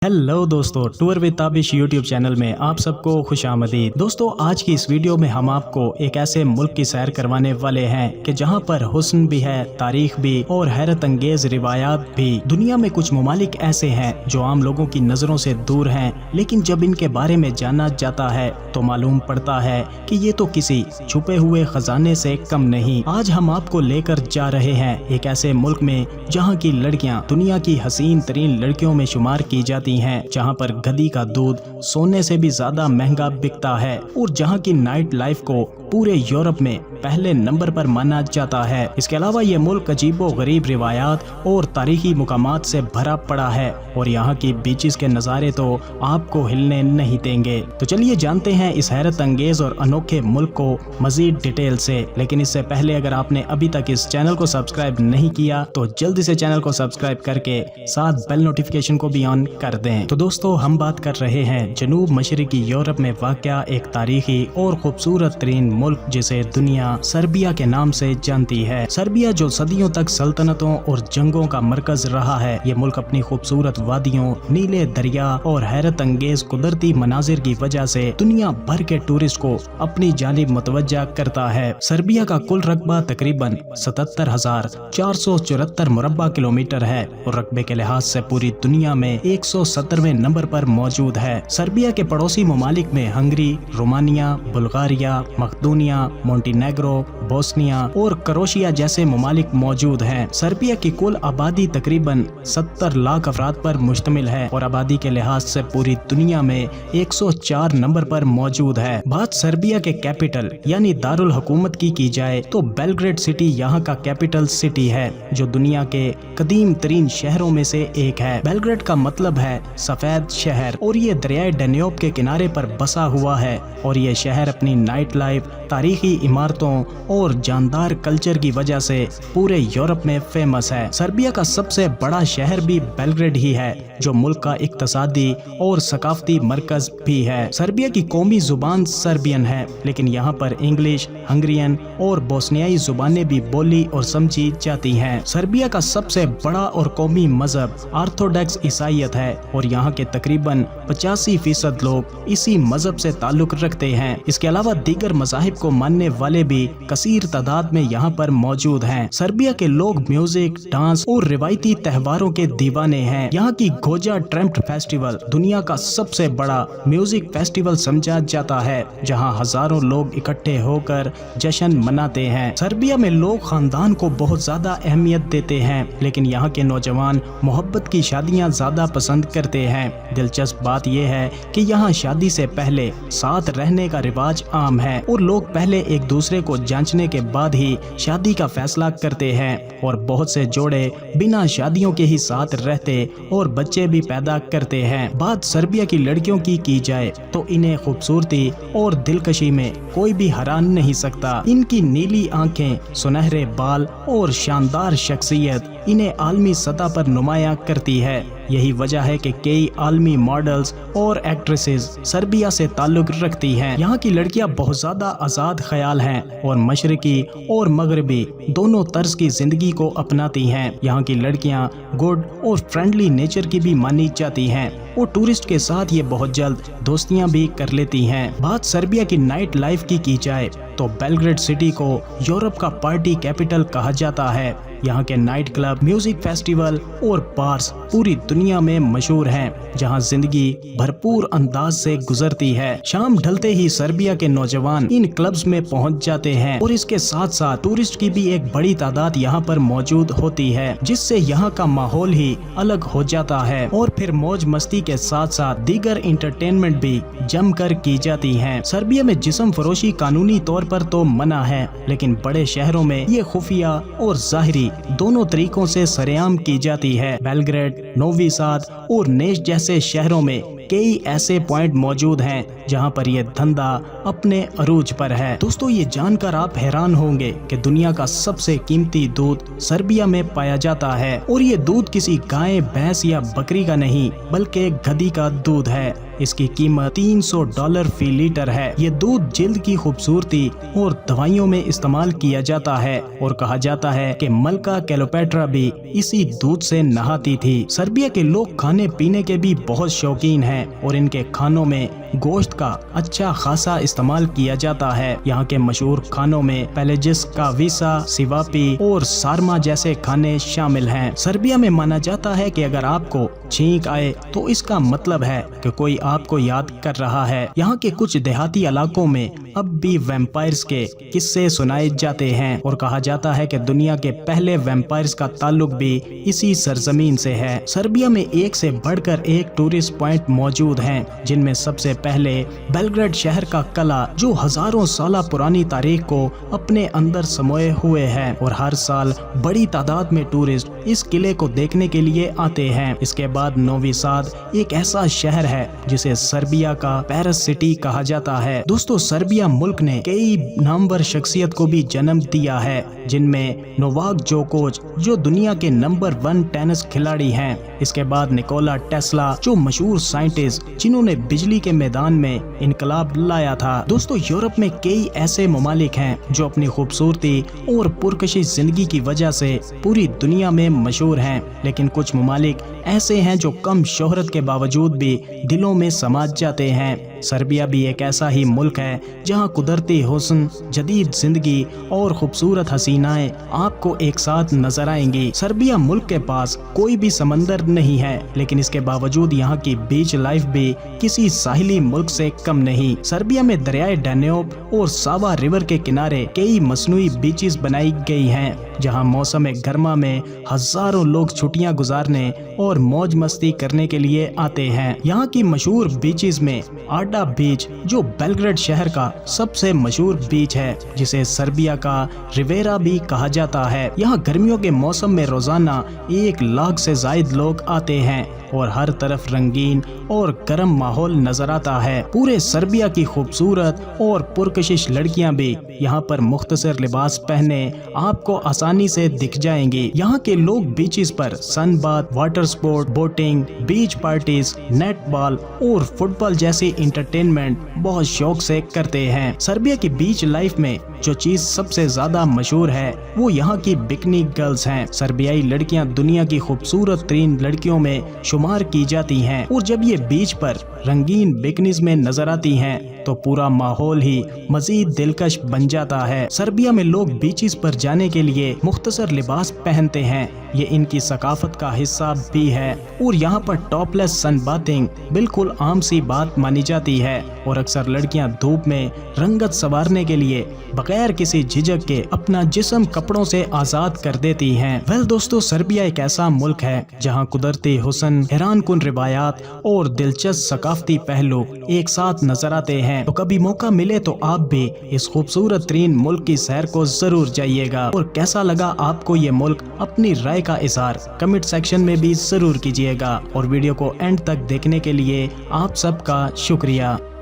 Hello दोस्तों, tour with Tabish YouTube channel में आप सबको खुश आमदीद। दोस्तों, आज की इस वीडियो में हम आपको एक ऐसे मुल्क की सैर करवाने वाले हैं कि जहां पर हुस्न भी है, तारीख भी और हैरत अंगेज रिवायात भी। दुनिया में कुछ ममालिक ऐसे हैं जो आम लोगों की नज़रों से दूर हैं, लेकिन जब इनके बारे में जाना जाता है तो मालूम पड़ता है कि ये तो किसी छुपे हुए खजाने से कम नहीं। आज हम आपको लेकर जा रहे हैं एक ऐसे मुल्क में जहाँ की लड़कियाँ दुनिया की हसीन तरीन लड़कियों में शुमार की जाती हैं, जहां पर गधी का दूध सोने से भी ज्यादा महंगा बिकता है और जहां की नाइट लाइफ को पूरे यूरोप में पहले नंबर पर माना जाता है। इसके अलावा ये मुल्क अजीबो गरीब रिवायात और तारीखी मुकामात से भरा पड़ा है और यहाँ की बीचेस के नज़ारे तो आपको हिलने नहीं देंगे। तो चलिए जानते हैं इस हैरत अंगेज और अनोखे मुल्क को मजीद डिटेल से। लेकिन इससे पहले अगर आपने अभी तक इस चैनल को सब्सक्राइब नहीं किया तो जल्दी से चैनल को सब्सक्राइब करके साथ बेल नोटिफिकेशन को भी ऑन कर दें। तो दोस्तों, हम बात कर रहे हैं जनूब मशरकी यूरोप में वाक़या एक तारीखी और खूबसूरत तरीन मुल्क जिसे दुनिया सर्बिया के नाम से जानती है। सर्बिया जो सदियों तक सल्तनतों और जंगों का मरकज रहा है, ये मुल्क अपनी खूबसूरत वादियों, नीले दरिया और हैरत अंगेज कुदरती मनाजिर की वजह से दुनिया भर के टूरिस्ट को अपनी जानिब मुतवज्जा करता है। सर्बिया का कुल रकबा तकरीबन 77,474 मुरब्बा किलोमीटर है और रकबे के लिहाज से पूरी दुनिया में 170वें नंबर पर मौजूद है। सर्बिया के पड़ोसी ममालिक में हंगरी, रोमानिया, बुल्गारिया, मकदूनिया, मोंटीनेग्रो, बोस्निया और क्रोशिया जैसे ममालिक मौजूद हैं। सर्बिया की कुल आबादी तकरीबन 70 लाख अफराद पर मुश्तमिल है और आबादी के लिहाज से पूरी दुनिया में 104 नंबर पर मौजूद है। बात सर्बिया के कैपिटल यानी दारुल हुकूमत की जाए तो बेलग्रेड सिटी यहाँ का कैपिटल सिटी है, जो दुनिया के कदीम तरीन शहरों में से एक है। बेलग्रेड का मतलब है सफेद शहर और ये दरियाए डैन्यूब के किनारे पर बसा हुआ है और ये शहर अपनी नाइट लाइफ, तारीखी इमारतों और जानदार कल्चर की वजह से पूरे यूरोप में फेमस है। सर्बिया का सबसे बड़ा शहर भी बेलग्रेड ही है, जो मुल्क का इक्तसादी और सकाफती मरकज भी है। सर्बिया की कौमी जुबान सर्बियन है, लेकिन यहाँ पर इंग्लिश, हंगरियन और बोस्नियाई जुबानें भी बोली और समझी जाती हैं। सर्बिया का सबसे बड़ा और कौमी मजहब ऑर्थोडॉक्स ईसाईयत है और यहाँ के तकरीबन 85% लोग इसी मजहब से ताल्लुक रखते हैं। इसके अलावा दीगर मज़ाहिब को मानने वाले भी कसीर तादाद में यहाँ पर मौजूद हैं। सर्बिया के लोग म्यूजिक, डांस और रिवायती त्योहारों के दीवाने हैं। यहाँ की गोजा ट्रेम्प्ट फेस्टिवल दुनिया का सबसे बड़ा म्यूजिक फेस्टिवल समझा जाता है, जहाँ हजारों लोग इकट्ठे होकर जश्न मनाते हैं। सर्बिया में लोग खानदान को बहुत ज्यादा अहमियत देते हैं, लेकिन यहाँ के नौजवान मोहब्बत की शादियाँ ज्यादा पसंद करते हैं। दिलचस्प बात यह है कि यहाँ शादी से पहले साथ रहने का रिवाज आम है और लोग पहले एक दूसरे को जांचने के बाद ही शादी का फैसला करते हैं और बहुत से जोड़े बिना शादियों के ही साथ रहते और बच्चे भी पैदा करते हैं। बात सर्बिया की लड़कियों की जाए तो इन्हें खूबसूरती और दिलकशी में कोई भी हरा नहीं सकता। इनकी नीली आंखें, सुनहरे बाल और शानदार शख्सियत इन्हें आलमी सतह पर नुमाया करती है। यही वजह है कि कई आलमी मॉडल्स और एक्ट्रेसेस सर्बिया से ताल्लुक रखती हैं। यहाँ की लड़कियाँ बहुत ज्यादा आज़ाद ख्याल हैं और मशरकी और मगरबी दोनों तर्ज की जिंदगी को अपनाती हैं। यहाँ की लड़कियाँ गुड और फ्रेंडली नेचर की भी मानी जाती हैं और टूरिस्ट के साथ ये बहुत जल्द दोस्तियाँ भी कर लेती हैं। बात सर्बिया की नाइट लाइफ की जाए तो बेलग्रेड सिटी को यूरोप का पार्टी कैपिटल कहा जाता है। यहाँ के नाइट क्लब, म्यूजिक फेस्टिवल और बार्स पूरी दुनिया में मशहूर हैं, जहाँ जिंदगी भरपूर अंदाज से गुजरती है। शाम ढलते ही सर्बिया के नौजवान इन क्लब्स में पहुँच जाते हैं और इसके साथ साथ टूरिस्ट की भी एक बड़ी तादाद यहाँ पर मौजूद होती है, जिससे यहाँ का माहौल ही अलग हो जाता है और फिर मौज मस्ती के साथ साथ दीगर इंटरटेनमेंट भी जमकर की जाती हैं। सर्बिया में जिस्म फरोशी कानूनी तौर पर तो मना है, लेकिन बड़े शहरों में ये खुफिया और जाहिरी दोनों तरीकों से सरेआम की जाती है। बेलग्रेड, नोवी साद और नेश जैसे शहरों में कई ऐसे पॉइंट मौजूद हैं जहां पर ये धंधा अपने अरूज पर है। दोस्तों, ये जानकर आप हैरान होंगे कि दुनिया का सबसे कीमती दूध सर्बिया में पाया जाता है और ये दूध किसी गाय, भैंस या बकरी का नहीं बल्कि गधी का दूध है। اس کی قیمت $300 فی لیٹر ہے۔ یہ دودھ جلد کی خوبصورتی اور دوائیوں میں استعمال کیا جاتا ہے اور کہا جاتا ہے کہ ملکہ کلیوپیٹرا بھی اسی دودھ سے نہاتی تھی۔ سربیا کے لوگ کھانے پینے کے بھی بہت شوقین ہیں اور ان کے کھانوں میں گوشت کا اچھا خاصا استعمال کیا جاتا ہے۔ یہاں کے مشہور کھانوں میں پیلیجس، کاویسا، سیواپی اور سارما جیسے کھانے شامل ہیں۔ سربیا میں مانا جاتا ہے کہ اگر آپ کو چھینک آئے تو اس کا مطلب ہے کہ کوئی آپ کو یاد کر رہا ہے۔ یہاں کے کچھ دیہاتی علاقوں میں اب بھی ویمپائرز کے قصے سنائے جاتے ہیں اور کہا جاتا ہے کہ دنیا کے پہلے ویمپائرز کا تعلق بھی اسی سرزمین سے ہے۔ سربیا میں ایک سے بڑھ کر ایک ٹورسٹ پوائنٹ موجود ہیں، جن میں سب سے پہلے بیلگریڈ شہر کا قلعہ، جو ہزاروں سالہ پرانی تاریخ کو اپنے اندر سموئے ہوئے ہے اور ہر سال بڑی تعداد میں ٹورسٹ اس قلعے کو دیکھنے کے لیے آتے ہیں۔ اس کے بعد نووی ساد ایک ایسا شہر ہے جسے سربیا کا پیرس سٹی کہا جاتا ہے۔ دوستو، سربیا ملک نے کئی نامور شخصیت کو بھی جنم دیا ہے، جن میں نوواک جوکووچ جو دنیا کے نمبر 1 ٹینس کھلاڑی ہیں۔ اس کے بعد نکولا ٹیسلا جو مشہور سائنٹسٹ جنہوں نے بجلی کے میدان میں انقلاب لایا تھا۔ دوستو، یورپ میں کئی ایسے ممالک ہیں جو اپنی خوبصورتی اور پرکشش زندگی کی وجہ سے پوری دنیا میں مشہور ہیں، لیکن کچھ ممالک ایسے ہیں جو کم شہرت کے باوجود بھی دلوں میں سما جاتے ہیں۔ سربیا بھی ایک ایسا ہی ملک ہے جہاں قدرتی حسن، جدید زندگی اور خوبصورت حسینائیں آپ کو ایک ساتھ نظر آئیں گی۔ سربیا ملک کے پاس کوئی بھی سمندر نہیں ہے، لیکن اس کے باوجود یہاں کی بیچ لائف بھی کسی ساحلی ملک سے کم نہیں۔ سربیا میں دریائے ڈانیوب اور ساوا ریور کے کنارے کئی مصنوعی بیچز بنائی گئی ہیں، جہاں موسم گرما میں ہزاروں لوگ چھٹیاں گزارنے اور موج مستی کرنے کے لیے آتے ہیں۔ یہاں کی مشہور بیچز میں آڈا بیچ جو بیلگریڈ شہر کا سب سے مشہور بیچ ہے، جسے سربیا کا ریویرا بھی کہا جاتا ہے۔ یہاں گرمیوں کے موسم میں روزانہ 1 لاکھ سے زائد لوگ آتے ہیں اور ہر طرف رنگین اور گرم ماحول نظر آتا ہے۔ پورے سربیا کی خوبصورت اور پرکشش لڑکیاں بھی یہاں پر مختصر لباس پہنے آپ کو آسانی سے دکھ جائیں گی۔ یہاں کے لوگ بیچز پر سن بات، واٹر سپورٹ، بوٹنگ، بیچ پارٹیز، نیٹ بال اور فٹ بال جیسی انٹرٹینمنٹ بہت شوق سے کرتے ہیں۔ سربیا کی بیچ لائف میں جو چیز سب سے زیادہ مشہور ہے وہ یہاں کی بکنی گرلز ہیں۔ سربیائی لڑکیاں دنیا کی خوبصورت ترین لڑکیوں میں شمار کی جاتی ہیں اور جب یہ بیچ پر رنگین بکنیز میں نظر آتی ہیں تو پورا ماحول ہی مزید دلکش بن جاتا ہے۔ سربیا میں لوگ بیچز پر جانے کے لیے مختصر لباس پہنتے ہیں، یہ ان کی ثقافت کا حصہ بھی ہے اور یہاں پر ٹاپ لیس سن باتھنگ بالکل عام سی بات مانی جاتی ہے اور اکثر لڑکیاں دھوپ میں رنگت سنوارنے کے لیے بغیر کسی جھجک کے اپنا جسم کپڑوں سے آزاد کر دیتی ہیں۔ دوستو، سربیا ایک ایسا ملک ہے جہاں قدرتی حسن، حیران کن روایات اور دلچسپ ثقافتی پہلو ایک ساتھ نظر آتے ہیں۔ تو کبھی موقع ملے تو آپ بھی اس خوبصورت ترین ملک کی سیر کو ضرور جائیے گا۔ اور کیسا لگا آپ کو یہ ملک، اپنی رائے کا اظہار کمنٹ سیکشن میں بھی ضرور کیجیے گا اور ویڈیو کو اینڈ تک دیکھنے کے لیے آپ سب کا شکریہ۔